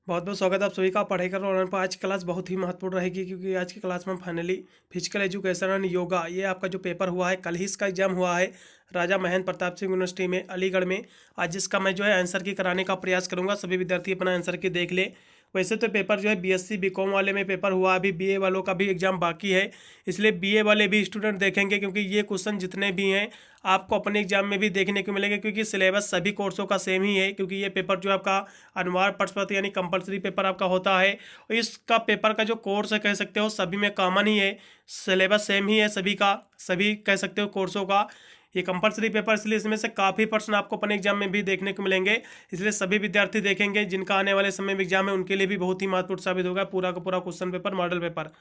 बहुत बहुत स्वागत है आप सभी का पढ़ाई कर ऑनलाइन पर। आज की क्लास बहुत ही महत्वपूर्ण रहेगी क्योंकि आज की क्लास में हम finally physical education and yoga ये आपका जो पेपर हुआ है, कल ही इसका एग्जाम हुआ है राजा महेंद्र प्रताप सिंह यूनिवर्सिटी में अलीगढ़ में। आज जिसका मैं जो है आंसर की कराने का प्रयास करूंगा, सभी विद्यार्थी अपना आंसर की देख ले। वैसे तो पेपर जो है बीएससी बीकॉम वाले में पेपर हुआ, अभी बीए वालों का भी एग्जाम बाकी है, इसलिए बीए वाले भी स्टूडेंट देखेंगे क्योंकि ये क्वेश्चन जितने भी हैं आपको अपने एग्जाम में भी देखने को मिलेंगे क्योंकि सिलेबस सभी कोर्सों का सेम ही है। क्योंकि ये पेपर जो आपका अनिवार्य प्रश्न पत्र यानी कंपलसरी पेपर आपका होता है, और इसका पेपर का जो कोर्स है कह सकते हो सभी में कॉमन ही है, सिलेबस सेम ही है सभी का, सभी कह सकते हो कोर्सों का ये कंपलसरी पेपर, इसलिए इसमें से काफ़ी प्रश्न आपको अपने एग्जाम में भी देखने को मिलेंगे। इसलिए सभी विद्यार्थी देखेंगे, जिनका आने वाले समय में एग्जाम है उनके लिए भी बहुत ही महत्वपूर्ण साबित होगा पूरा का पूरा क्वेश्चन पेपर, मॉडल पेपर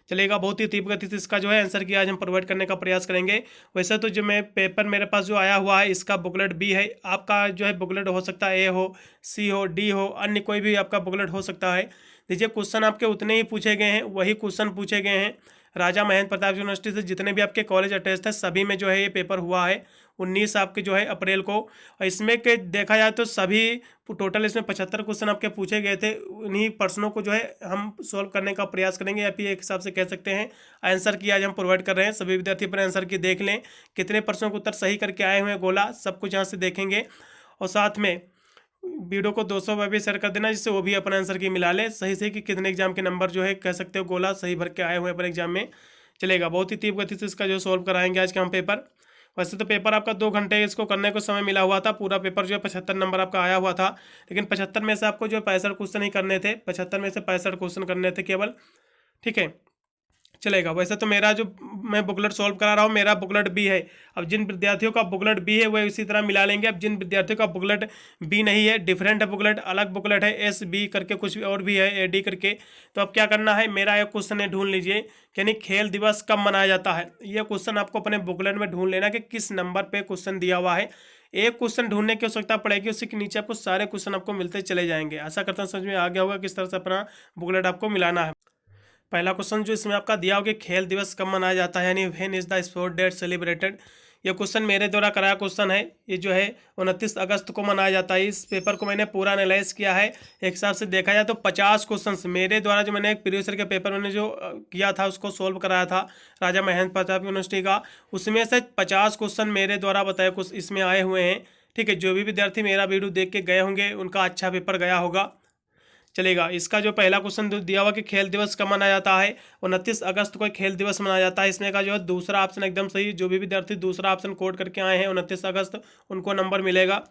चलेगा। बहुत ही तीव्र गति से इसका जो है आंसर की आज हम प्रोवाइड करने का प्रयास करेंगे। वैसे तो जो मैं पेपर मेरे पास जो आया हुआ है इसका बुकलेट बी है, आपका जो है बुकलेट हो सकता है ए हो, सी हो, डी हो, अन्य कोई भी आपका बुकलेट हो सकता है। देखिए क्वेश्चन आपके उतने ही पूछे गए हैं, वही क्वेश्चन पूछे गए हैं राजा महेंद्र प्रताप यूनिवर्सिटी से। जितने भी आपके कॉलेज अटैच थे सभी में जो है ये पेपर हुआ है 19 आपके जो है अप्रैल को। और इसमें के देखा जाए तो सभी टोटल इसमें 75 क्वेश्चन आपके पूछे गए थे। उन्हीं प्रश्नों को जो है हम सॉल्व करने का प्रयास करेंगे, या फिर एक हिसाब से कह सकते हैं आंसर की आज हम प्रोवाइड कर रहे हैं। सभी विद्यार्थी अपने आंसर की देख लें, कितने प्रश्नों के उत्तर सही करके आए हुए हैं गोला सब कुछ यहाँ से देखेंगे। और साथ में वीडियो को 200 बार भी शेयर कर देना जिससे वो भी अपना आंसर की मिला ले सही से कि कितने एग्जाम के नंबर जो है कह सकते हो गोला सही भर के आए हुए अपने एग्जाम में। चलेगा, बहुत ही तीव्र गति से इसका जो सॉल्व कराएंगे आज का हम पेपर। वैसे तो पेपर आपका 2 घंटे इसको करने को समय मिला हुआ था, पूरा पेपर जो है 75 नंबर आपका आया हुआ था, लेकिन 75 में से आपको जो है 65 क्वेश्चन ही करने थे, 75 में से 65 क्वेश्चन करने थे केवल। ठीक है, चलेगा। वैसे तो मेरा जो मैं बुकलेट सॉल्व करा रहा हूँ मेरा बुकलेट बी है। अब जिन विद्यार्थियों का बुकलेट बी है वह इसी तरह मिला लेंगे। अब जिन विद्यार्थियों का बुकलेट बी नहीं है, डिफरेंट है बुकलेट, अलग बुकलेट है, एस बी करके कुछ और भी है, ए डी करके, तो अब क्या करना है, मेरा एक क्वेश्चन है ढूंढ लीजिए यानी खेल दिवस कब मनाया जाता है। ये क्वेश्चन आपको अपने बुकलेट में ढूंढ लेना कि किस नंबर पर क्वेश्चन दिया हुआ है। एक क्वेश्चन ढूंढने की आवश्यकता पड़ेगी, उसके नीचे आपको सारे क्वेश्चन आपको मिलते चले जाएंगे। आशा करता हूँ समझ में आ गया होगा किस तरह से अपना बुकलेट आपको मिलाना है। पहला क्वेश्चन जो इसमें आपका दिया होगा खेल दिवस कब मनाया जाता है यानी when is the sport date celebrated. ये क्वेश्चन मेरे द्वारा कराया क्वेश्चन है, ये जो है 29 अगस्त को मनाया जाता है। इस पेपर को मैंने पूरा एनालाइज किया है, एक हिसाब से देखा जाए तो 50 क्वेश्चन मेरे द्वारा जो मैंने एक प्रीवियस ईयर के पेपर मैंने जो किया था उसको सोल्व कराया था राजा महेंद्र प्रताप यूनिवर्सिटी का, उसमें से 50 क्वेश्चन मेरे द्वारा बताए कुछ इसमें आए हुए हैं। ठीक है, जो भी विद्यार्थी मेरा वीडियो देख के गए होंगे उनका अच्छा पेपर गया होगा। चलेगा, इसका जो पहला क्वेश्चन दिया हुआ कि खेल दिवस कब मनाया जाता है, 29 अगस्त को खेल दिवस मनाया जाता है। इसमें का जो है दूसरा ऑप्शन एकदम सही, जो भी विद्यार्थी दूसरा ऑप्शन कोड करके आए हैं 29 अगस्त उनको नंबर मिलेगा।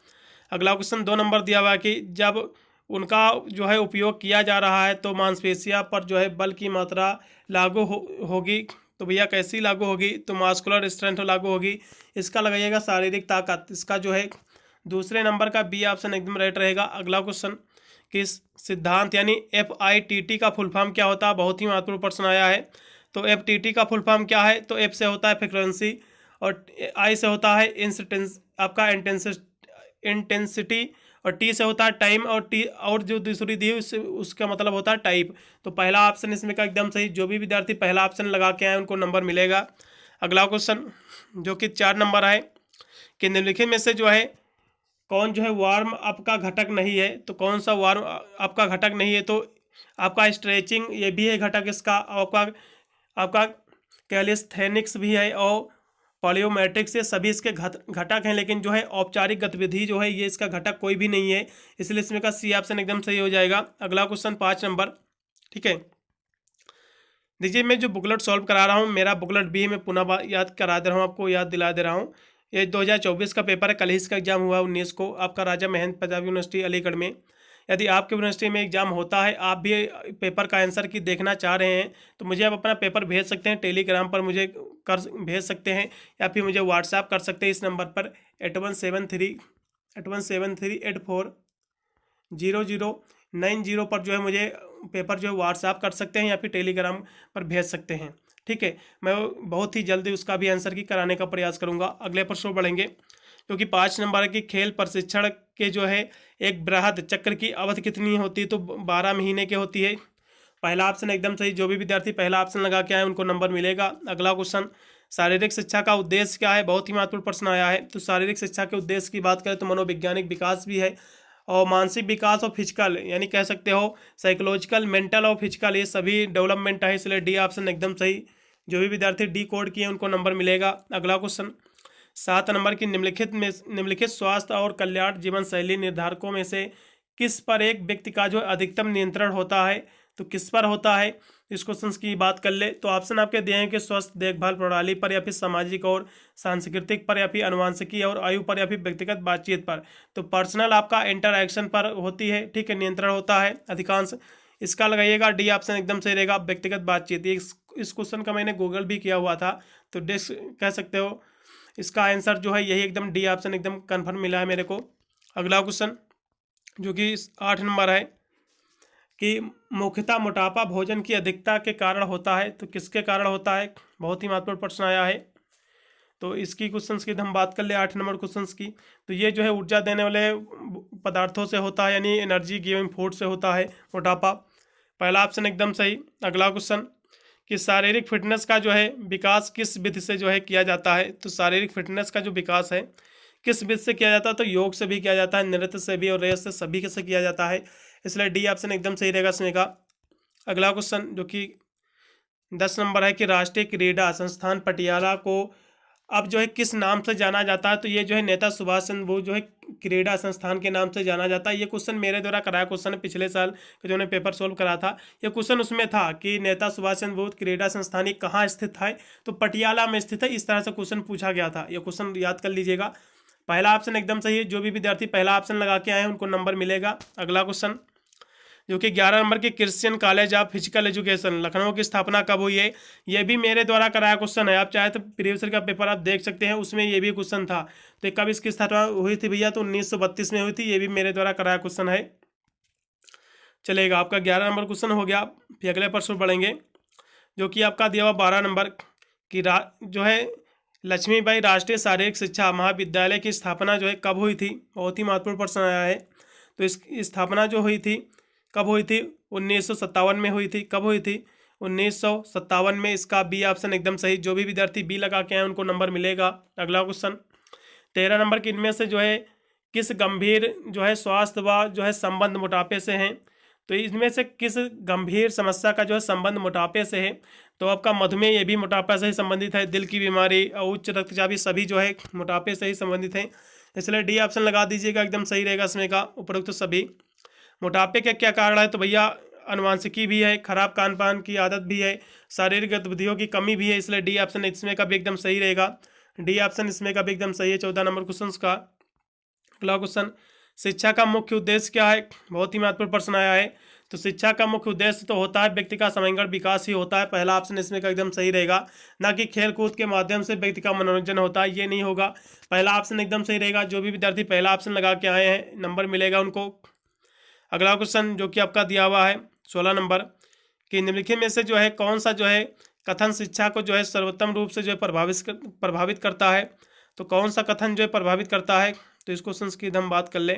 अगला क्वेश्चन 2 नंबर दिया हुआ है कि जब उनका जो है उपयोग किया जा रहा है तो मांसपेशियां पर जो है बल की मात्रा लागू होगी, तो भैया कैसी लागू होगी, तो मास्कुलर स्ट्रेंथ लागू होगी। इसका लगाइएगा शारीरिक ताकत, इसका जो है दूसरे नंबर का बी ऑप्शन एकदम राइट रहेगा। अगला क्वेश्चन किस सिद्धांत यानी FITT का फुल फॉर्म क्या होता है, बहुत ही महत्वपूर्ण प्रश्न आया है। तो FTT का फुल फॉर्म क्या है, तो F से होता है फ्रीक्वेंसी, और I से होता है आपका इंटेंसिटी, और T से होता है टाइम, और T और जो दूसरी दी है उसका मतलब होता है टाइप। तो पहला ऑप्शन इसमें का एकदम सही, जो भी विद्यार्थी पहला ऑप्शन लगा के आए उनको नंबर मिलेगा। अगला क्वेश्चन जो कि 4 नंबर है कि निम्नलिखित में से जो है कौन जो है वार्म अप का घटक नहीं है, तो कौन सा वार्म अप का घटक नहीं है, तो आपका स्ट्रेचिंग ये भी है घटक इसका, आपका कैलिस्थेनिक्स भी है, और पॉलियोमेट्रिक्स, ये सभी इसके घटक हैं, लेकिन जो है औपचारिक गतिविधि जो है ये इसका घटक कोई भी नहीं है, इसलिए इसमें का सी ऑप्शन एकदम सही हो जाएगा। अगला क्वेश्चन 5 नंबर, ठीक है। देखिए मैं जो बुकलेट सॉल्व करा रहा हूँ मेरा बुकलेट भी मैं पुनः याद करा दे रहा हूँ, आपको याद दिला दे रहा हूँ। ये 2024 का पेपर है, कल ही इसका एग्जाम हुआ 19 को आपका राजा महेंद्र प्रताप यूनिवर्सिटी अलीगढ़ में। यदि आपके यूनिवर्सिटी में एग्जाम होता है, आप भी पेपर का आंसर की देखना चाह रहे हैं, तो मुझे आप अपना पेपर भेज सकते हैं, टेलीग्राम पर मुझे भेज सकते हैं, या फिर मुझे व्हाट्सएप कर सकते हैं इस नंबर पर 8173840090 पर जो है मुझे पेपर जो है व्हाट्सएप कर सकते हैं या फिर टेलीग्राम पर भेज सकते हैं। ठीक है, मैं बहुत ही जल्दी उसका भी आंसर की कराने का प्रयास करूंगा। अगले प्रश्न बढ़ेंगे क्योंकि 5 नंबर की खेल प्रशिक्षण के जो है एक बृहद चक्र की अवधि कितनी होती है, तो 12 महीने की होती है। पहला ऑप्शन एकदम सही, जो भी विद्यार्थी पहला ऑप्शन लगा के आए उनको नंबर मिलेगा। अगला क्वेश्चन शारीरिक शिक्षा का उद्देश्य क्या है, बहुत ही महत्वपूर्ण प्रश्न आया है। तो शारीरिक शिक्षा के उद्देश्य की बात करें तो मनोवैज्ञानिक विकास भी है, और मानसिक विकास और फिजिकल यानी कह सकते हो साइकोलॉजिकल, मेंटल और फिजिकल, ये सभी डेवलपमेंट है, इसलिए डी ऑप्शन एकदम सही। जो भी विद्यार्थी डी कोड किए उनको नंबर मिलेगा। अगला क्वेश्चन 7 नंबर की निम्नलिखित स्वास्थ्य और कल्याण जीवन शैली निर्धारकों में से किस पर एक व्यक्ति का जो अधिकतम नियंत्रण होता है, तो किस पर होता है, इस क्वेश्चन की बात कर ले तो ऑप्शन आपके दिए हैं कि स्वास्थ्य देखभाल प्रणाली पर, या फिर सामाजिक और सांस्कृतिक पर, या फिर अनुवांशिकी और आयु पर, या फिर व्यक्तिगत बातचीत पर। तो पर्सनल आपका इंटरैक्शन पर होती है, ठीक है, नियंत्रण होता है अधिकांश। इसका लगाइएगा डी ऑप्शन एकदम सही रहेगा, व्यक्तिगत बातचीत। ये इस क्वेश्चन का मैंने गूगल भी किया हुआ था, तो कह सकते हो इसका आंसर जो है यही एकदम डी ऑप्शन एकदम कन्फर्म मिला है मेरे को। अगला क्वेश्चन जो कि 8 नंबर है कि मुख्यतः मोटापा भोजन की अधिकता के कारण होता है, तो किसके कारण होता है, बहुत ही महत्वपूर्ण प्रश्न आया है। तो इसकी क्वेश्चंस की हम बात कर ले 8 नंबर क्वेश्चंस की, तो ये जो है ऊर्जा देने वाले पदार्थों से होता है, यानी एनर्जी गिविंग फूड से होता है मोटापा। पहला ऑप्शन एकदम सही। अगला क्वेश्चन कि शारीरिक फिटनेस का जो है विकास किस विधि से जो है किया जाता है, तो शारीरिक फिटनेस का जो विकास है किस विधि से किया जाता है, तो योग से भी किया जाता है, नृत्य से भी और रेस से, सभी से किया जाता है, इसलिए डी ऑप्शन एकदम सही रहेगा इसमें का। अगला क्वेश्चन जो कि 10 नंबर है कि राष्ट्रीय क्रीड़ा संस्थान पटियाला को अब जो है किस नाम से जाना जाता है, तो ये जो है नेता सुभाष चंद्र बोस जो है क्रीड़ा संस्थान के नाम से जाना जाता है। ये क्वेश्चन मेरे द्वारा कराया क्वेश्चन है पिछले साल जो मैंने पेपर सोल्व करा था। ये क्वेश्चन उसमें था कि नेता सुभाष चंद्र बोस क्रीड़ा संस्थान कहाँ स्थित है, तो पटियाला में स्थित है, इस तरह से क्वेश्चन पूछा गया था। ये क्वेश्चन याद कर लीजिएगा। पहला ऑप्शन एकदम सही है, जो भी विद्यार्थी पहला ऑप्शन लगा के आए हैं उनको नंबर मिलेगा। अगला क्वेश्चन जो कि 11 नंबर की Christian college of physical education Lucknow की स्थापना कब हुई है, ये भी मेरे द्वारा कराया क्वेश्चन है। आप चाहे तो प्रीवियस ईयर का पेपर आप देख सकते हैं, उसमें ये भी क्वेश्चन था। तो कब इसकी स्थापना हुई थी भैया, तो 1932 में हुई थी, ये भी मेरे द्वारा कराया क्वेश्चन है। चलेगा, आपका 11 नंबर क्वेश्चन हो गया। फिर अगले प्रश्न बढ़ेंगे जो कि आपका दिया हुआ 12 नंबर की जो है लक्ष्मीबाई राष्ट्रीय शारीरिक शिक्षा महाविद्यालय की स्थापना जो है कब हुई थी, बहुत ही महत्वपूर्ण प्रश्न आया है। तो इस स्थापना जो हुई थी कब हुई थी, 1957 में हुई थी। कब हुई थी, 1957 में। इसका बी ऑप्शन एकदम सही। जो भी विद्यार्थी बी लगा के आए उनको नंबर मिलेगा। अगला क्वेश्चन 13 नंबर की इनमें से जो है किस गंभीर जो है स्वास्थ्य व जो है संबंध मोटापे से हैं, तो इनमें से किस गंभीर समस्या का जो है संबंध मोटापे से है, तो आपका मधुमेह ये भी मोटापा से ही संबंधित है, दिल की बीमारी और उच्च रक्तचाप सभी जो है मोटापे से ही संबंधित हैं, इसलिए डी ऑप्शन लगा दीजिएगा एकदम सही रहेगा इसमें का। उपरोक्त सभी मोटापे के क्या कारण है, तो भैया अनुवांशिकी भी है, खराब खान पान की आदत भी है, शारीरिक गतिविधियों की कमी भी है, इसलिए डी ऑप्शन इसमें का भी एकदम सही रहेगा। डी ऑप्शन इसमें का भी एकदम सही है 14 नंबर क्वेश्चन का। अगला क्वेश्चन शिक्षा का मुख्य उद्देश्य क्या है, बहुत ही महत्वपूर्ण प्रश्न आया है। तो शिक्षा का मुख्य उद्देश्य तो होता है व्यक्ति का समग्र विकास ही होता है, पहला ऑप्शन इसमें का एकदम सही रहेगा। ना कि खेल कूद के माध्यम से व्यक्ति का मनोरंजन होता है, ये नहीं होगा, पहला ऑप्शन एकदम सही रहेगा। जो भी विद्यार्थी पहला ऑप्शन लगा के आए हैं नंबर मिलेगा उनको। अगला क्वेश्चन जो कि आपका दिया हुआ है 16 नंबर कि निम्नलिखित में से जो है कौन सा जो है कथन शिक्षा को जो है सर्वोत्तम रूप से जो है प्रभावित करता है, तो कौन सा कथन जो है प्रभावित करता है, तो इस क्वेश्चन की हम बात कर लें।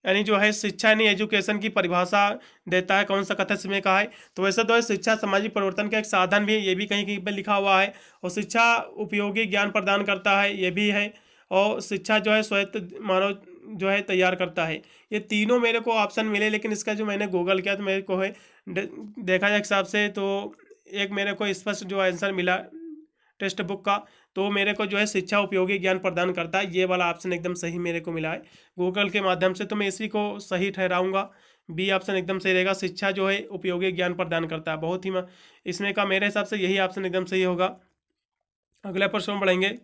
यानी जो है शिक्षा यानी एजुकेशन की परिभाषा देता है, कौन सा कथन इसमें कहा है, तो वैसे तो है शिक्षा सामाजिक परिवर्तन का एक साधन भी है, ये भी कहीं कहीं पर लिखा हुआ है। और शिक्षा उपयोगी ज्ञान प्रदान करता है, ये भी है। और शिक्षा जो है स्वायत्त मानव जो है तैयार करता है। ये तीनों मेरे को ऑप्शन मिले, लेकिन इसका जो मैंने गूगल किया तो मेरे को है देखा जाए हिसाब से तो एक मेरे को स्पष्ट जो आंसर मिला टेक्स्ट बुक का, तो मेरे को जो है शिक्षा उपयोगी ज्ञान प्रदान करता है, ये वाला ऑप्शन एकदम सही मेरे को मिला है गूगल के माध्यम से, तो मैं इसी को सही ठहराऊंगा। बी ऑप्शन एकदम सही रहेगा, शिक्षा जो है उपयोगी ज्ञान प्रदान करता है, बहुत ही इसमें का मेरे हिसाब से यही ऑप्शन एकदम सही होगा। अगला प्रश्न बढ़ेंगे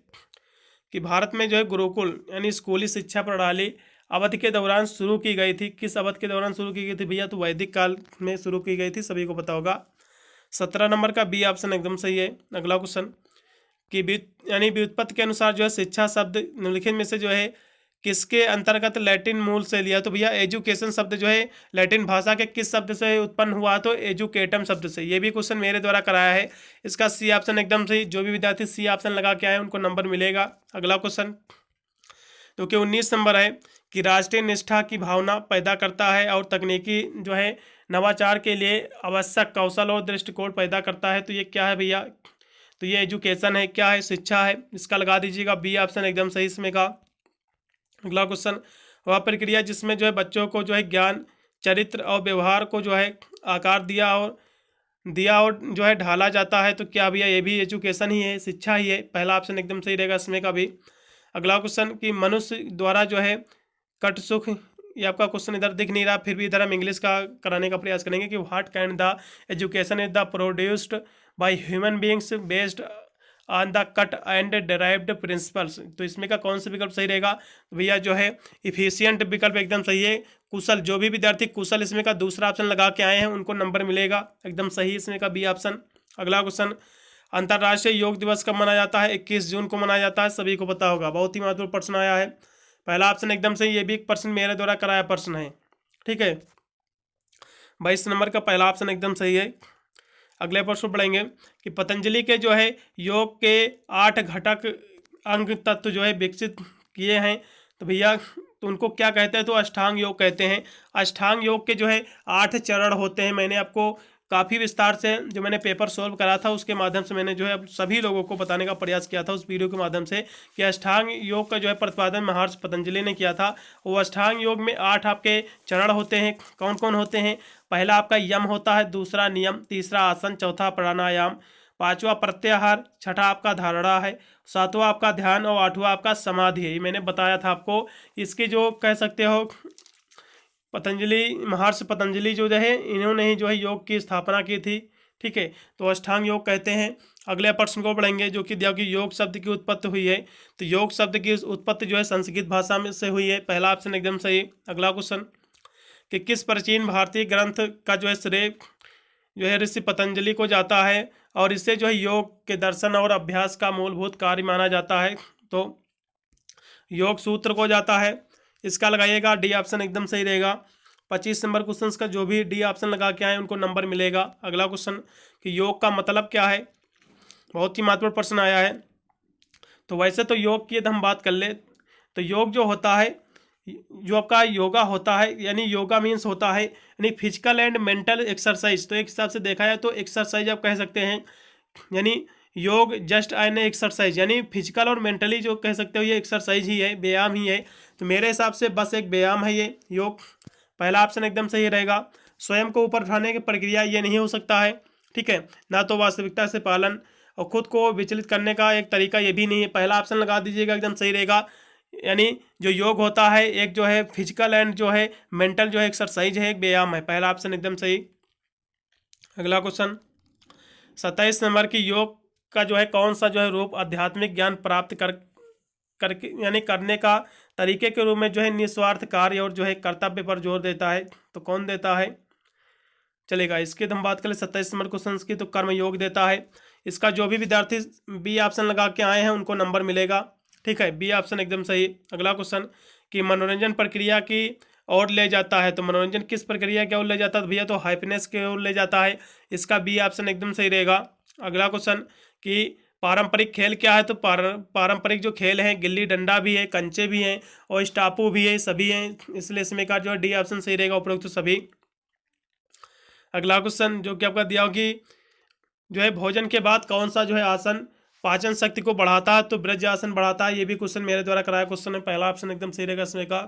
कि भारत में जो है गुरुकुल यानी स्कूली शिक्षा प्रणाली अवधि के दौरान शुरू की गई थी, किस अवधि के दौरान शुरू की गई थी भैया, तो वैदिक काल में शुरू की गई थी, सभी को पता होगा। 17 नंबर का बी ऑप्शन एकदम सही है। अगला क्वेश्चन कि यानी व्युत्पत्ति के अनुसार जो है शिक्षा शब्द निम्नलिखित में से जो है किसके अंतर्गत लैटिन मूल से लिया, तो भैया एजुकेशन शब्द जो है लैटिन भाषा के किस शब्द से उत्पन्न हुआ, तो एजुकेटम शब्द से, ये भी क्वेश्चन मेरे द्वारा कराया है, इसका सी ऑप्शन एकदम सही। जो भी विद्यार्थी सी ऑप्शन लगा के आए उनको नंबर मिलेगा। अगला क्वेश्चन जो कि 19 नंबर है कि राष्ट्रीय निष्ठा की भावना पैदा करता है और तकनीकी जो है नवाचार के लिए आवश्यक कौशल और दृष्टिकोण पैदा करता है, तो ये क्या है भैया, तो ये एजुकेशन है, क्या है, शिक्षा है, इसका लगा दीजिएगा बी ऑप्शन एकदम सही इसमें का। अगला क्वेश्चन वह प्रक्रिया जिसमें जो है बच्चों को जो है ज्ञान, चरित्र और व्यवहार को जो है आकार दिया और जो है ढाला जाता है। तो क्या भैया ये भी एजुकेशन ही है, शिक्षा ही है। पहला ऑप्शन एकदम सही रहेगा इसमें का भी। अगला क्वेश्चन कि मनुष्य द्वारा जो है कट सुख, ये आपका क्वेश्चन इधर दिख नहीं रहा, फिर भी इधर हम इंग्लिश का कराने का प्रयास करेंगे कि what kind the education is the produced by human beings based on the cut and derived principles. तो इसमें का कौन सा विकल्प सही रहेगा? तो भैया जो है इफिशियंट विकल्प एकदम सही है। कुशल, जो भी विद्यार्थी कुशल इसमें का दूसरा ऑप्शन लगा के आए हैं उनको नंबर मिलेगा, एकदम सही इसमें का बी ऑप्शन। अगला क्वेश्चन, अंतर्राष्ट्रीय योग दिवस कब मनाया जाता है? 21 जून को मनाया जाता है, सभी को पता होगा, बहुत ही महत्वपूर्ण प्रश्न आया है। पहला ऑप्शन एकदम सही, ये भी एक प्रश्न मेरे द्वारा कराया प्रश्न है, ठीक है। 22 नंबर का पहला ऑप्शन एकदम सही है। अगले प्रश्न पढ़ेंगे कि पतंजलि के जो है योग के 8 घटक अंग तत्व जो है विकसित किए हैं, तो भैया तो उनको क्या कहते हैं? तो अष्टांग योग कहते हैं। अष्टांग योग के जो है 8 चरण होते हैं। मैंने आपको काफ़ी विस्तार से जो मैंने पेपर सॉल्व करा था उसके माध्यम से मैंने जो है सभी लोगों को बताने का प्रयास किया था उस वीडियो के माध्यम से कि अष्टांग योग का जो है प्रतिपादन महर्षि पतंजलि ने किया था। वो अष्टांग योग में 8 आपके चरण होते हैं। कौन कौन होते हैं? पहला आपका यम होता है, दूसरा नियम, तीसरा आसन, चौथा प्राणायाम, पांचवा प्रत्याहार, छठा आपका धारणा है, सातवां आपका ध्यान और आठवां आपका समाधि है। ये मैंने बताया था आपको। इसके जो कह सकते हो महर्षि पतंजलि जो है इन्होंने ही जो है योग की स्थापना की थी, ठीक है। तो अष्टांग योग कहते हैं। अगले प्रश्न को पढ़ेंगे जो कि दिया कि योग शब्द की उत्पत्ति हुई है। तो योग शब्द की उत्पत्ति जो है संस्कृत भाषा में से हुई है, पहला ऑप्शन एकदम सही। अगला क्वेश्चन कि किस प्राचीन भारतीय ग्रंथ का जो है श्रेय जो है ऋषि पतंजलि को जाता है और इससे जो है योग के दर्शन और अभ्यास का मूलभूत कार्य माना जाता है? तो योग सूत्र को जाता है, इसका लगाइएगा डी ऑप्शन एकदम सही रहेगा। 25 नंबर क्वेश्चन का जो भी डी ऑप्शन लगा के आए उनको नंबर मिलेगा। अगला क्वेश्चन कि योग का मतलब क्या है? बहुत ही महत्वपूर्ण प्रश्न आया है। तो वैसे तो योग की यदि हम बात कर ले तो योग जो होता है, जो आपका योगा होता है, यानी योगा मीन्स होता है यानी फिजिकल एंड मेंटल एक्सरसाइज। तो एक हिसाब से देखा जाए तो एक्सरसाइज आप कह सकते हैं, यानी योग जस्ट एन एक्सरसाइज, यानी फिजिकल और मेंटली जो कह सकते हो ये एक्सरसाइज ही है, व्यायाम ही है। तो मेरे हिसाब से बस एक व्यायाम है ये योग, पहला ऑप्शन एकदम सही रहेगा। स्वयं को ऊपर उठाने की प्रक्रिया ये नहीं हो सकता है, ठीक है, ना तो वास्तविकता से पालन और खुद को विचलित करने का एक तरीका ये भी नहीं है, पहला ऑप्शन लगा दीजिएगा एकदम सही रहेगा। यानी जो योग होता है एक जो है फिजिकल एंड जो है मेंटल जो है एक्सरसाइज है, एक व्यायाम है, पहला ऑप्शन एकदम सही। अगला क्वेश्चन 27 नंबर की योग का जो है कौन सा जो है रूप आध्यात्मिक ज्ञान प्राप्त करके यानी करने का तरीके के रूप में जो है निस्वार्थ कार्य और जो है कर्तव्य पर जोर देता है? तो कौन देता है? चलेगा, इसकी हम बात करें 27 नंबर क्वेश्चन की, तो कर्म योग देता है। इसका जो भी विद्यार्थी बी ऑप्शन लगा के आए हैं उनको नंबर मिलेगा, ठीक है, बी ऑप्शन एकदम सही। अगला क्वेश्चन कि मनोरंजन प्रक्रिया की ओर ले जाता है, तो मनोरंजन किस प्रक्रिया की ओर ले जाता है? तो भैया तो हैप्पीनेस की ओर ले जाता है, इसका बी ऑप्शन एकदम सही रहेगा। अगला क्वेश्चन कि पारंपरिक खेल क्या है? तो पारंपरिक जो खेल हैं गिल्ली डंडा भी है, कंचे भी हैं और स्टापू भी है, सभी हैं, इसलिए इसमें का जो है डी ऑप्शन सही रहेगा, उपरोक्त तो सभी। अगला क्वेश्चन जो कि आपका दिया हो कि जो है भोजन के बाद कौन सा जो है आसन पाचन शक्ति को बढ़ाता है? तो ब्रज आसन बढ़ाता है, ये भी क्वेश्चन मेरे द्वारा कराया क्वेश्चन है, पहला ऑप्शन एकदम सही रहेगा इसमें का।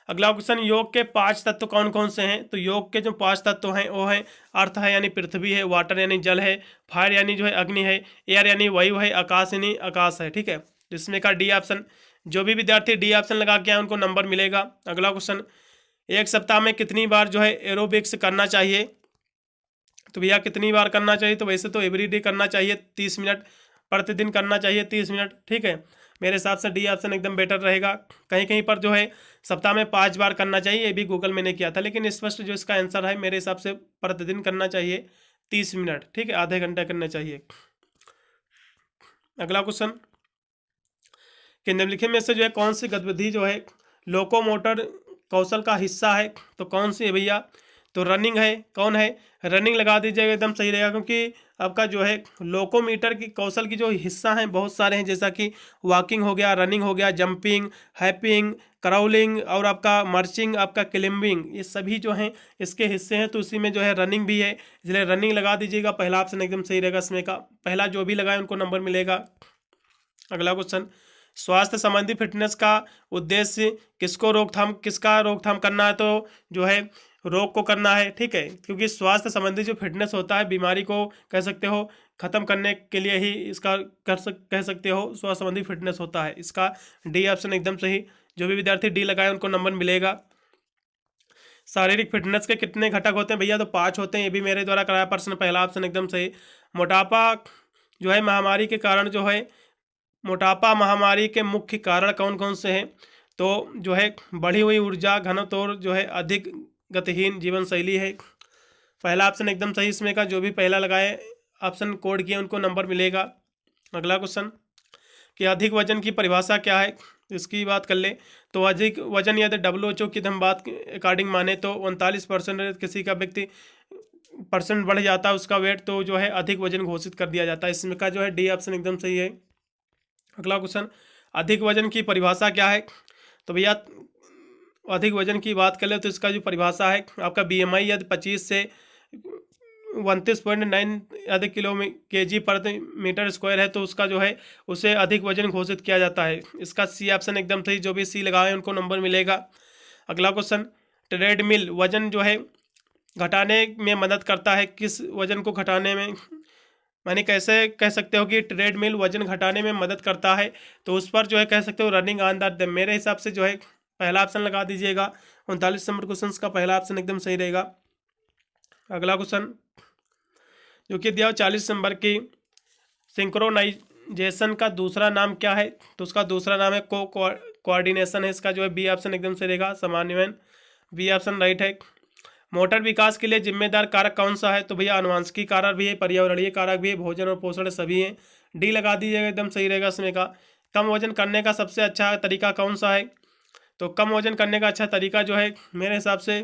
अगला क्वेश्चन योग के 5 तत्व कौन कौन से हैं? तो योग के जो 5 तत्व हैं वो हैं अर्थ है यानी पृथ्वी है, वाटर यानी जल है, फायर यानी जो है अग्नि है, एयर यानी वायु है, आकाश यानी आकाश है, ठीक है। जिसमें का डी ऑप्शन, जो भी विद्यार्थी डी ऑप्शन लगा के आए उनको नंबर मिलेगा। अगला क्वेश्चन एक सप्ताह में कितनी बार जो है एरोबिक्स करना चाहिए? तो भैया कितनी बार करना चाहिए? तो वैसे तो एवरीडे करना चाहिए 30 मिनट, प्रतिदिन करना चाहिए 30 मिनट, ठीक है। मेरे हिसाब से डी ऑप्शन एकदम बेटर रहेगा। कहीं कहीं पर जो है सप्ताह में 5 बार करना चाहिए, ये भी गूगल मैंने किया था, लेकिन स्पष्ट जो इसका आंसर है मेरे हिसाब से प्रतिदिन करना चाहिए 30 मिनट, ठीक है, आधे घंटे करना चाहिए। अगला क्वेश्चन कि निम्नलिखित में से जो है कौन सी गतिविधि जो है लोकोमोटर कौशल का हिस्सा है? तो कौन सी है भैया? तो रनिंग है। कौन है? रनिंग लगा दीजिएगा, एकदम सही रहेगा, क्योंकि आपका जो है लोकोमीटर की कौशल की जो हिस्सा हैं बहुत सारे हैं, जैसा कि वॉकिंग हो गया, रनिंग हो गया, जंपिंग, हैपिंग, क्राउलिंग और आपका मर्चिंग, आपका क्लिम्बिंग, ये सभी जो हैं इसके हिस्से हैं। तो उसी में जो है रनिंग भी है, इसलिए रनिंग लगा दीजिएगा, पहला ऑप्शन एकदम सही रहेगा इसमें का। पहला जो भी लगाए उनको नंबर मिलेगा। अगला क्वेश्चन स्वास्थ्य संबंधी फिटनेस का उद्देश्य किसका रोकथाम करना है, तो जो है रोग को करना है, ठीक है। क्योंकि स्वास्थ्य संबंधी जो फिटनेस होता है बीमारी को कह सकते हो खत्म करने के लिए ही इसका कह सकते हो स्वास्थ्य संबंधी फिटनेस होता है। इसका डी ऑप्शन एकदम सही। जो भी विद्यार्थी डी लगाए उनको नंबर मिलेगा। शारीरिक फिटनेस के कितने घटक होते हैं भैया, तो 5 होते हैं। ये भी मेरे द्वारा कराया प्रश्न, पहला ऑप्शन एकदम सही। मोटापा जो है महामारी के कारण जो है, मोटापा महामारी के मुख्य कारण कौन कौन से हैं, तो जो है बढ़ी हुई ऊर्जा, घनत्व और जो है अधिक गतिहीन जीवन शैली है। पहला ऑप्शन एकदम सही इसमें का। जो भी पहला लगाए ऑप्शन कोड किए उनको नंबर मिलेगा। अगला क्वेश्चन कि अधिक वजन की परिभाषा क्या है, इसकी बात कर ले। तो अधिक वजन यदि WHO की हम बात अकॉर्डिंग माने तो 39% किसी का व्यक्ति % बढ़ जाता है उसका वेट, तो जो है अधिक वजन घोषित कर दिया जाता है। इसमें का जो है डी ऑप्शन एकदम सही है। अगला क्वेश्चन, अधिक वजन की परिभाषा क्या है, तो भैया अधिक वजन की बात करें तो इसका जो परिभाषा है आपका BMI यदि 25 से 29.9 यदि kg पर मीटर स्क्वायर है तो उसका जो है उसे अधिक वजन घोषित किया जाता है। इसका सी ऑप्शन एकदम सही। जो भी सी लगाए उनको नंबर मिलेगा। अगला क्वेश्चन, ट्रेडमिल वजन जो है घटाने में मदद करता है, किस वजन को घटाने में, माने कैसे कह सकते हो कि ट्रेडमिल वजन घटाने में मदद करता है, तो उस पर जो है कह सकते हो रनिंग ऑन द, मेरे हिसाब से जो है पहला ऑप्शन लगा दीजिएगा। 39 नंबर क्वेश्चन का पहला ऑप्शन एकदम सही रहेगा। अगला क्वेश्चन जो कि दिया 40 नंबर की, सिंक्रोनाइजेशन का दूसरा नाम क्या है, तो उसका दूसरा नाम है कोऑर्डिनेशन है। इसका जो है बी ऑप्शन एकदम सही रहेगा, समन्वयन, बी ऑप्शन राइट है। मोटर विकास के लिए जिम्मेदार कारक कौन सा है, तो भैया अनुवांशिकी कारक भी है, पर्यावरणीय कारक भी है, भोजन और पोषण सभी हैं। डी लगा दीजिएगा, एकदम सही रहेगा इसमें का। कम वजन करने का सबसे अच्छा तरीका कौन सा है, तो कम वजन करने का अच्छा तरीका जो है मेरे हिसाब से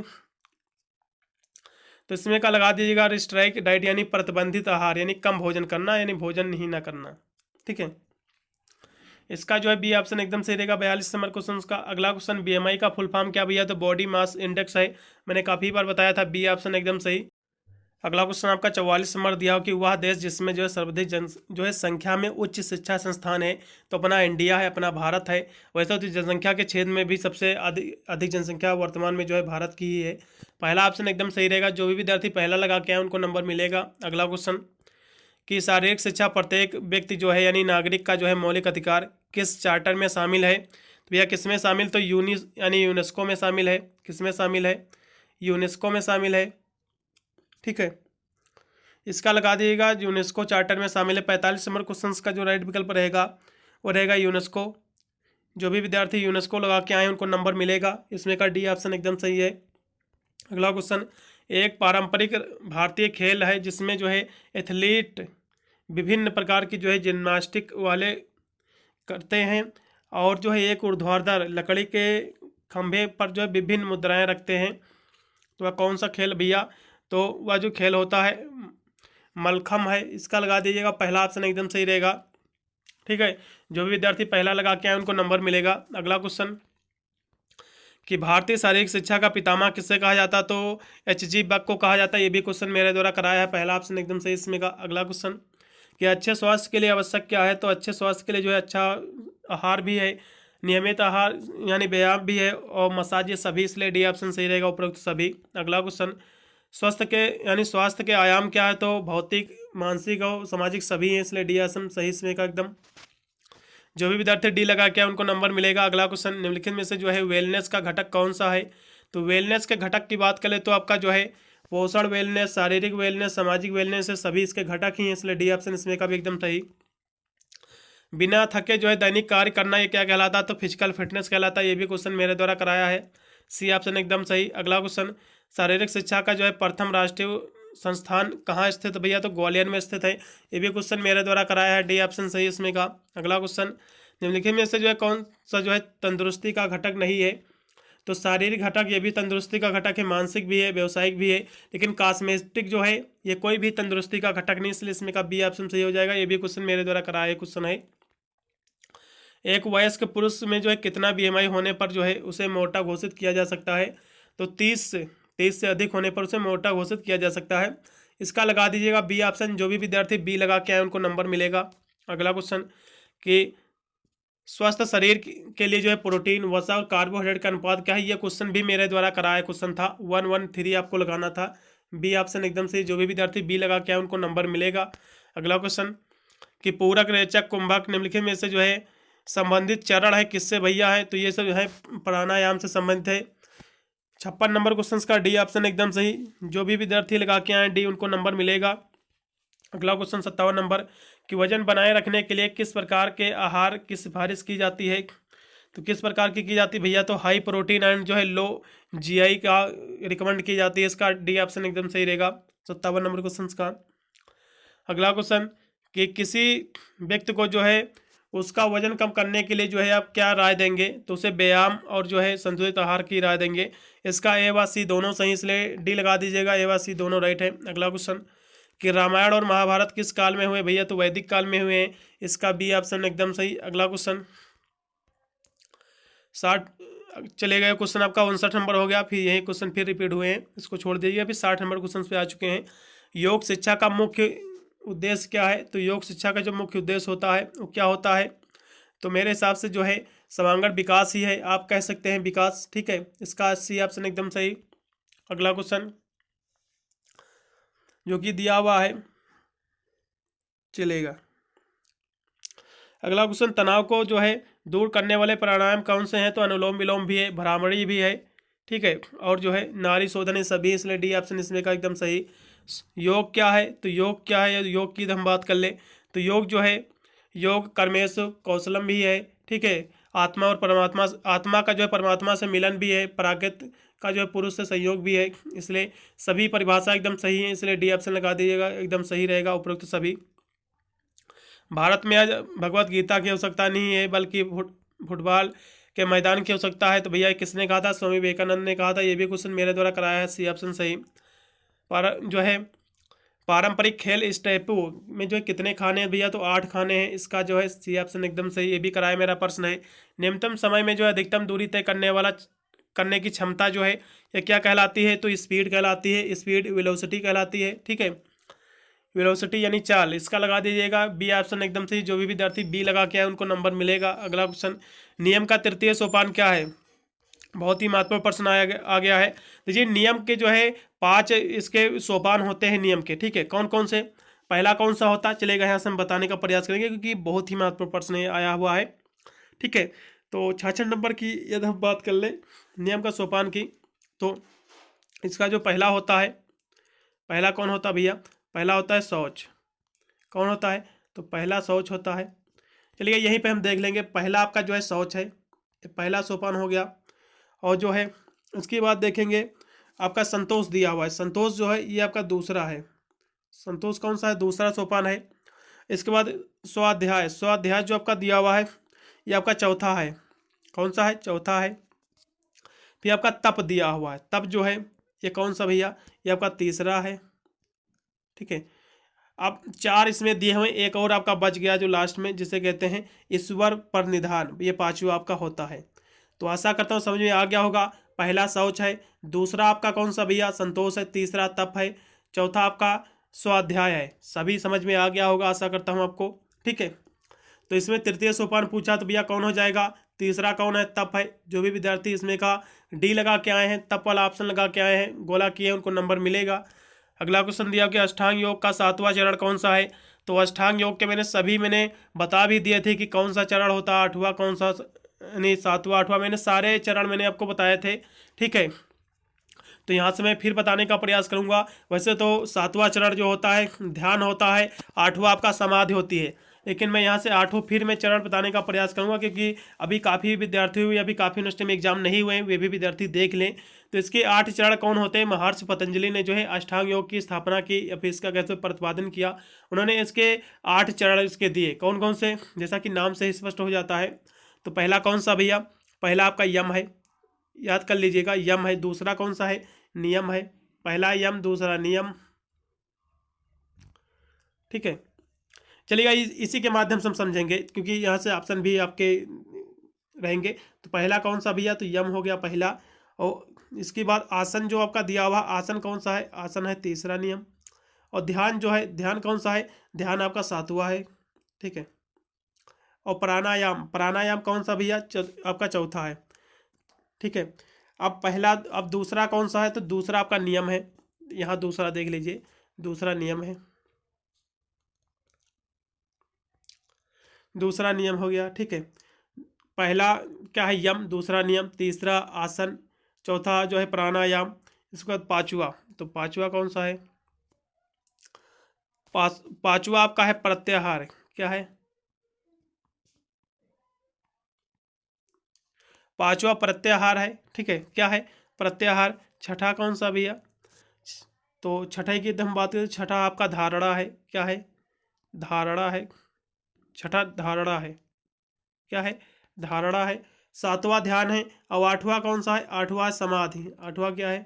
तो इसमें का लगा दीजिएगा रिस्ट्राइक डाइट, यानी प्रतिबंधित आहार, यानी कम भोजन करना, यानी भोजन ही ना करना, ठीक है। इसका जो है बी ऑप्शन एकदम सही रहेगा। 42 नंबर क्वेश्चन का। अगला क्वेश्चन, BMI का फुल फॉर्म क्या भैया, तो बॉडी मास इंडेक्स है, मैंने काफ़ी बार बताया था, बी ऑप्शन एकदम सही। अगला क्वेश्चन आपका 44 नंबर दिया हो कि वह देश जिसमें जो है सर्वाधिक जो है संख्या में उच्च शिक्षा संस्थान है, तो अपना इंडिया है, अपना भारत है। वैसे तो जनसंख्या के क्षेत्र में भी सबसे अधिक जनसंख्या वर्तमान में जो है भारत की ही है। पहला ऑप्शन एकदम सही रहेगा। जो भी विद्यार्थी पहला लगा के आए उनको नंबर मिलेगा। अगला क्वेश्चन कि शारीरिक शिक्षा प्रत्येक व्यक्ति जो है यानी नागरिक का जो है मौलिक अधिकार किस चार्टर में शामिल है, तो भैया किस में शामिल, तो यूनेस्को में शामिल है। किस में शामिल है, यूनेस्को में शामिल है, ठीक है। इसका लगा दिएगा यूनेस्को चार्टर में शामिल है। 45 नंबर क्वेश्चन का जो राइट विकल्प रहेगा वो रहेगा यूनेस्को। जो भी विद्यार्थी यूनेस्को लगा के आए उनको नंबर मिलेगा। इसमें का डी ऑप्शन एकदम सही है। अगला क्वेश्चन, एक पारंपरिक भारतीय खेल है जिसमें जो है एथलीट विभिन्न प्रकार की जो है जिम्नास्टिक वाले करते हैं और जो है एक ऊर्ध्वाधर लकड़ी के खंभे पर जो है विभिन्न मुद्राएं रखते हैं, तो वह कौन सा खेल भैया, तो वह जो खेल होता है मलखम है। इसका लगा दीजिएगा, पहला ऑप्शन एकदम सही रहेगा, ठीक है। जो भी विद्यार्थी पहला लगा के आए उनको नंबर मिलेगा। अगला क्वेश्चन कि भारतीय शारीरिक शिक्षा का पितामह किससे कहा जाता, तो HG बक को कहा जाता है। ये भी क्वेश्चन मेरे द्वारा कराया है, पहला ऑप्शन एकदम सही इसमें का। अगला क्वेश्चन कि अच्छे स्वास्थ्य के लिए आवश्यक क्या है, तो अच्छे स्वास्थ्य के लिए जो है अच्छा आहार भी है, नियमित आहार यानी व्यायाम भी है और मसाज, ये सभी, इसलिए डी ऑप्शन सही रहेगा, उपरोक्त सभी। अगला क्वेश्चन, स्वास्थ्य के आयाम क्या है, तो भौतिक, मानसिक और सामाजिक सभी हैं, इसलिए डी ऑप्शन सही इसमें का एकदम। जो भी विद्यार्थी डी लगा के उनको नंबर मिलेगा। अगला क्वेश्चन, निम्नलिखित में से जो है वेलनेस का घटक कौन सा है, तो वेलनेस के घटक की बात करें तो आपका जो है पोषण वेलनेस, शारीरिक वेलनेस, सामाजिक वेलनेस है, सभी इसके घटक ही हैं, इसलिए डी ऑप्शन इसमें का भी एकदम सही। बिना थके जो है दैनिक कार्य करना, ये क्या कहलाता है, तो फिजिकल फिटनेस कहलाता है। ये भी क्वेश्चन मेरे द्वारा कराया है, सी ऑप्शन एकदम सही। अगला क्वेश्चन, शारीरिक शिक्षा का जो है प्रथम राष्ट्रीय संस्थान कहाँ स्थित भैया, तो ग्वालियर में स्थित है। ये भी क्वेश्चन मेरे द्वारा कराया है, डी ऑप्शन सही इसमें का। अगला क्वेश्चन, निम्नलिखित में से जो है कौन सा जो है तंदुरुस्ती का घटक नहीं है, तो शारीरिक घटक ये भी तंदुरुस्ती का घटक है, मानसिक भी है, व्यवसायिक भी है, लेकिन कॉस्मेटिक जो है ये कोई भी तंदुरुस्ती का घटक नहीं, इसलिए इसमें का बी ऑप्शन सही हो जाएगा। ये भी क्वेश्चन मेरे द्वारा कराया क्वेश्चन है। एक वयस्क पुरुष में जो है कितना BMI होने पर जो है उसे मोटा घोषित किया जा सकता है, तो 30 से अधिक होने पर उसे मोटा घोषित किया जा सकता है। इसका लगा दीजिएगा बी ऑप्शन। जो भी विद्यार्थी बी लगा के आए उनको नंबर मिलेगा। अगला क्वेश्चन कि स्वस्थ शरीर के लिए जो है प्रोटीन, वसा और कार्बोहाइड्रेट का अनुपात क्या है? ये क्वेश्चन भी मेरे द्वारा कराया क्वेश्चन था, 113 आपको लगाना था। बी ऑप्शन एकदम से, जो भी विद्यार्थी बी लगा के आए उनको नंबर मिलेगा। अगला क्वेश्चन कि पूरक, रेचक, कुंभक निम्नलिखित में से जो है संबंधित चरण है किससे भैया है? तो ये सब जो है प्राणायाम से संबंधित है। 56 नंबर क्वेश्चन का डी ऑप्शन एकदम सही, जो भी विद्यार्थी लगा के आए डी उनको नंबर मिलेगा। अगला क्वेश्चन 57 नंबर कि वजन बनाए रखने के लिए किस प्रकार के आहार की सिफारिश की जाती है? तो किस प्रकार की जाती है भैया? तो हाई प्रोटीन एंड जो है लो जीआई का रिकमेंड की जाती है। इसका डी ऑप्शन एकदम सही रहेगा 57 नंबर क्वेश्चन का। अगला क्वेश्चन कि किसी व्यक्ति को जो है उसका वजन कम करने के लिए जो है आप क्या राय देंगे? तो उसे व्यायाम और जो है संतुलित आहार की राय देंगे। इसका ए व सी दोनों सही, इसलिए डी लगा दीजिएगा, ए व सी दोनों राइट है। अगला क्वेश्चन कि रामायण और महाभारत किस काल में हुए भैया? तो वैदिक काल में हुए हैं, इसका बी ऑप्शन एकदम सही। अगला क्वेश्चन 60 चले गए, क्वेश्चन आपका 59 नंबर हो गया, फिर यही क्वेश्चन फिर रिपीट हुए हैं, इसको छोड़ दीजिए। फिर 60 नंबर क्वेश्चन पे आ चुके हैं। योग शिक्षा का मुख्य उद्देश्य क्या है? तो योग शिक्षा का जो मुख्य उद्देश्य होता है वो क्या होता है? तो मेरे हिसाब से जो है सर्वांगीण विकास ही है, आप कह सकते हैं विकास, ठीक है, इसका सी ऑप्शन एकदम सही। अगला क्वेश्चन जो कि दिया हुआ है चलेगा। अगला क्वेश्चन तनाव को जो है दूर करने वाले प्राणायाम कौन से हैं? तो अनुलोम विलोम भी है, भ्रामरी भी है, ठीक है, और जो है नारी शोधन, सभी, इसलिए डी ऑप्शन इसमें का एकदम सही। योग क्या है? तो योग क्या है, योग की हम बात कर ले तो योग जो है योग कर्मेश कौशलम भी है, ठीक है, आत्मा और परमात्मा, आत्मा का जो है परमात्मा से मिलन भी है, प्राकृत का जो है पुरुष से संयोग भी है, इसलिए सभी परिभाषा एकदम सही है, इसलिए डी ऑप्शन लगा दीजिएगा, एकदम सही रहेगा उपरोक्त सभी। भारत में आज भगवत गीता की आवश्यकता नहीं है, बल्कि फुटबॉल के मैदान की आवश्यकता है। तो भैया किसने कहा था? स्वामी विवेकानंद ने कहा था। ये भी क्वेश्चन मेरे द्वारा कराया है, सी ऑप्शन सही। पर जो है पारंपरिक खेल स्टेपू में जो है कितने खाने हैं भैया? तो 8 खाने हैं, इसका जो है सी ऑप्शन एकदम सही, ये भी कराया मेरा प्रश्न है। न्यूनतम समय में जो है अधिकतम दूरी तय करने की क्षमता जो है ये क्या कहलाती है? तो स्पीड कहलाती है, स्पीड वेलोसिटी कहलाती है, ठीक है, वेलोसिटी यानी चाल, इसका लगा दीजिएगा बी ऑप्शन एकदम सही, जो भी विद्यार्थी बी लगा के आए उनको नंबर मिलेगा। अगला क्वेश्चन नियम का तृतीय सोपान क्या है? बहुत ही महत्वपूर्ण प्रश्न आ गया है। देखिए नियम के जो है 5 इसके सोपान होते हैं नियम के, ठीक है, कौन कौन से? पहला कौन सा होता है चलेगा, यहाँ से हम बताने का प्रयास करेंगे क्योंकि बहुत ही महत्वपूर्ण प्रश्न आया हुआ है, ठीक है। तो 66 नंबर की यदि हम बात कर ले नियम का सोपान की, तो इसका जो पहला होता है, पहला कौन होता है भैया? पहला होता है शौच। कौन होता है? तो पहला शौच होता है। चलिए यहीं पे हम देख लेंगे, पहला आपका जो है शौच है, ये पहला सोपान हो गया। और जो है उसके बाद देखेंगे आपका संतोष दिया हुआ है, संतोष जो है ये आपका दूसरा है, संतोष कौन सा है? दूसरा सोपान है। इसके बाद स्वाध्याय, स्वाध्याय जो आपका दिया हुआ है ये आपका चौथा है। कौन सा है? चौथा है। फिर आपका तप दिया हुआ है, तप जो है ये कौन सा भैया? ये आपका तीसरा है, ठीक है। अब 4 इसमें दिए हुए, एक और आपका बच गया जो लास्ट में, जिसे कहते हैं ईश्वर पर निधान, ये 5वां आपका होता है। तो आशा करता हूँ समझ में आ गया होगा। पहला शौच है, दूसरा आपका कौन सा भैया? संतोष है, तीसरा तप है, चौथा आपका स्वाध्याय है। सभी समझ में आ गया होगा आशा करता हूँ आपको, ठीक है। तो इसमें तृतीय सोपान पूछा तो भैया कौन हो जाएगा? तीसरा कौन है? तप है। जो भी विद्यार्थी इसमें का डी लगा के आए हैं, तप वाला ऑप्शन लगा के आए हैं, गोला किए उनको नंबर मिलेगा। अगला क्वेश्चन दिया कि अष्टांग योग का 7वां चरण कौन सा है? तो अष्टांग योग के मैंने बता भी दिए थे कि कौन सा चरण होता है, 8वां कौन सा, नहीं 7वां 8वां, मैंने सारे चरण मैंने आपको बताए थे, ठीक है। तो यहाँ से मैं फिर बताने का प्रयास करूँगा। वैसे तो 7वां चरण जो होता है ध्यान होता है, 8वां आपका समाधि होती है, लेकिन मैं यहाँ से 8वां फिर मैं चरण बताने का प्रयास करूँगा क्योंकि अभी काफ़ी विद्यार्थी हुए, अभी काफ़ी यूनिवर्सिटी में एग्जाम नहीं हुए हैं, वे भी विद्यार्थी देख लें। तो इसके 8 चरण कौन होते हैं? महर्षि पतंजलि ने जो है अष्टांग योग की स्थापना की या फिर इसका कैसे प्रतिपादन किया, उन्होंने इसके 8 चरण इसके दिए। कौन कौन से? जैसा कि नाम से ही स्पष्ट हो जाता है। तो पहला कौन सा भैया? पहला आपका यम है, याद कर लीजिएगा, यम है। दूसरा कौन सा है? नियम है। पहला यम, दूसरा नियम, ठीक है। चलिएगा इसी के माध्यम से हम समझेंगे क्योंकि यहाँ से ऑप्शन भी आपके रहेंगे। तो पहला कौन सा भैया? तो यम हो गया पहला। और इसके बाद आसन जो आपका दिया हुआ, आसन कौन सा है? आसन है तीसरा नियम। और ध्यान जो है, ध्यान कौन सा है? ध्यान आपका 7वां है, ठीक है। और प्राणायाम, प्राणायाम कौन सा भैया? आपका चौथा है, ठीक है। अब दूसरा कौन सा है? तो दूसरा आपका नियम है, यहाँ दूसरा देख लीजिए, दूसरा नियम है, दूसरा नियम हो गया, ठीक है। पहला क्या है? यम, दूसरा नियम, तीसरा आसन, चौथा जो है प्राणायाम, इसके बाद पांचवा, तो पांचवा कौन सा है? पांचवा आपका है प्रत्याहार। क्या है? पांचवा प्रत्याहार है, ठीक है। क्या है? प्रत्याहार। छठा कौन सा भैया? तो छठे की हम बात करें, छठा आपका धारणा है। क्या है? धारणा है, छठा धारणा है। क्या है? धारणा है। सातवां ध्यान है। और आठवां कौन सा है? आठवां समाधि। आठवां क्या है?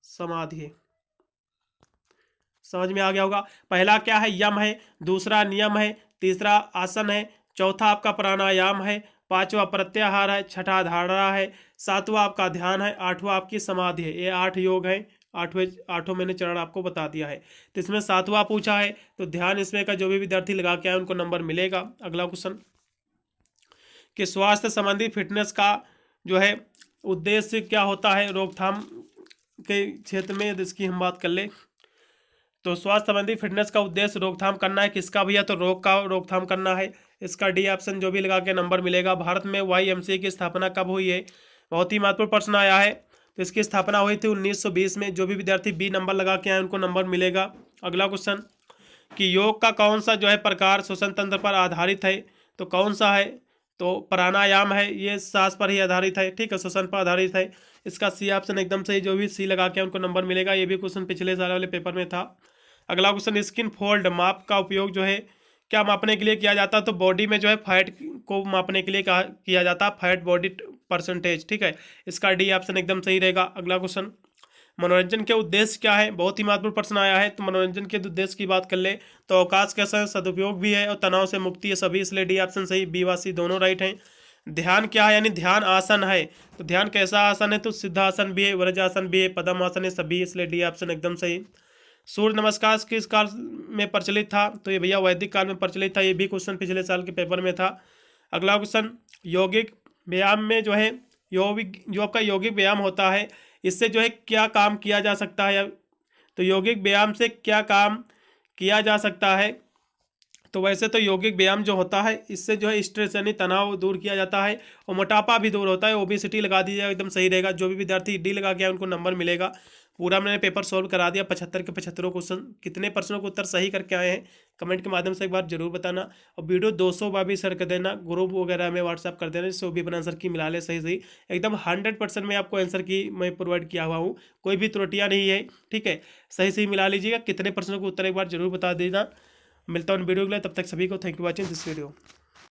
समाधि है। समझ में आ गया होगा। पहला क्या है? यम है, दूसरा नियम है, तीसरा आसन है, चौथा आपका प्राणायाम है, पांचवा प्रत्याहार है, छठा धारणा है, सातवां आपका ध्यान है, आठवां आपकी समाधि है। ये 8 योग हैं। आठों मैंने चरण आपको बता दिया है। तो इसमें सातवां पूछा है, तो ध्यान इसमें का जो भी विद्यार्थी लगा के आए उनको नंबर मिलेगा। अगला क्वेश्चन, कि स्वास्थ्य संबंधी फिटनेस का जो है उद्देश्य क्या होता है? रोकथाम के क्षेत्र में इसकी हम बात कर ले, तो स्वास्थ्य संबंधी फिटनेस का उद्देश्य रोकथाम करना है। किसका भैया? तो रोग का रोकथाम करना है। इसका डी ऑप्शन जो भी लगा के नंबर मिलेगा। भारत में YMCA की स्थापना कब हुई है? बहुत ही महत्वपूर्ण प्रश्न आया है। तो इसकी स्थापना हुई थी 1920 में। जो भी विद्यार्थी बी नंबर लगा के आए उनको नंबर मिलेगा। अगला क्वेश्चन, कि योग का कौन सा जो है प्रकार श्वसन तंत्र पर आधारित है? तो कौन सा है? तो प्राणायाम है, ये सांस पर ही आधारित है, ठीक है, श्वसन पर आधारित है। इसका सी ऑप्शन एकदम सही। जो भी सी लगा के उनको नंबर मिलेगा। ये भी क्वेश्चन पिछले साल वाले पेपर में था। अगला क्वेश्चन, स्किन फोल्ड माप का उपयोग जो है क्या मापने के लिए किया जाता है? तो बॉडी में जो है फैट को मापने के लिए किया जाता है, फैट बॉडी परसेंटेज, ठीक है। इसका डी ऑप्शन एकदम सही रहेगा। अगला क्वेश्चन, मनोरंजन के उद्देश्य क्या है? बहुत ही महत्वपूर्ण प्रश्न आया है। तो मनोरंजन के उद्देश्य की बात कर ले तो अवकाश का सदुपयोग भी है और तनाव से मुक्ति है सभी, इसलिए डी ऑप्शन सही। बी व सी दोनों राइट हैं। ध्यान क्या है? यानी ध्यान आसन है। तो ध्यान कैसा आसन है? तो सिद्धासन भी है, वज्रासन भी है, पद्मासन है, सभी, इसलिए डी ऑप्शन एकदम सही। सूर्य नमस्कार किस काल में प्रचलित था? तो ये भैया वैदिक काल में प्रचलित था। ये भी क्वेश्चन पिछले साल के पेपर में था। अगला क्वेश्चन, यौगिक व्यायाम में जो है जो आपका यौगिक व्यायाम होता है, इससे जो है क्या काम किया जा सकता है? तो यौगिक व्यायाम से क्या काम किया जा सकता है? तो वैसे तो यौगिक व्यायाम जो होता है इससे जो है स्ट्रेस यानी तनाव दूर किया जाता है और मोटापा भी दूर होता है। ओबेसिटी लगा दीजिएगा, एकदम सही रहेगा। जो भी विद्यार्थी डी लगा के उनको नंबर मिलेगा। पूरा मैंने पेपर सॉल्व करा दिया, 75 के 75 क्वेश्चन। कितने प्रश्नों के उत्तर सही करके आए हैं कमेंट के माध्यम से एक बार जरूर बताना। और वीडियो 200 बार भी शेयर कर देना, ग्रुप वगैरह में व्हाट्सअप कर देना, जिससे वो भी अपना आंसर की मिला ले सही सही। एकदम 100% में आपको आंसर की मैं प्रोवाइड किया हुआ हूँ, कोई भी त्रुटियाँ नहीं है, ठीक है। सही सही मिला लीजिएगा। कितने प्रश्नों के उत्तर एक बार जरूर बता देना। मिलता हूँ वीडियो के लिए, तब तक सभी को thank you watching this video.